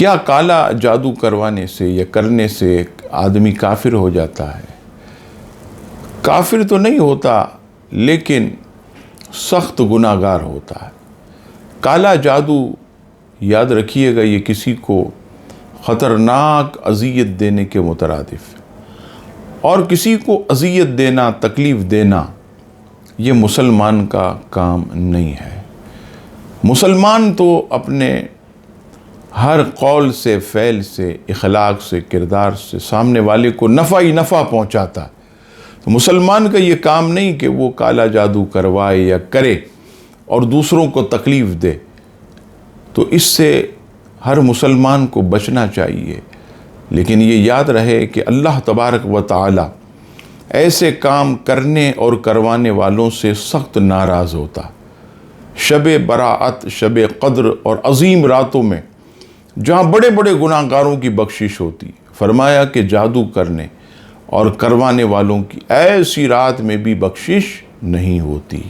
کیا کالا جادو کروانے سے یا کرنے سے آدمی کافر ہو جاتا ہے؟ کافر تو نہیں ہوتا، لیکن سخت گناہ گار ہوتا ہے۔ کالا جادو، یاد رکھیے گا، یہ کسی کو خطرناک اذیت دینے کے مترادف ہے، اور کسی کو اذیت دینا، تکلیف دینا، یہ مسلمان کا کام نہیں ہے۔ مسلمان تو اپنے ہر قول سے، فعل سے، اخلاق سے، کردار سے سامنے والے کو نفع ہی نفع پہنچاتا ہے۔ تو مسلمان کا یہ کام نہیں کہ وہ کالا جادو کروائے یا کرے اور دوسروں کو تکلیف دے۔ تو اس سے ہر مسلمان کو بچنا چاہیے، لیکن یہ یاد رہے کہ اللہ تبارک و تعالی ایسے کام کرنے اور کروانے والوں سے سخت ناراض ہوتا۔ شب براءت، شب قدر اور عظیم راتوں میں جہاں بڑے بڑے گناہ گاروں کی بخشش ہوتی، فرمایا کہ جادو کرنے اور کروانے والوں کی ایسی رات میں بھی بخشش نہیں ہوتی۔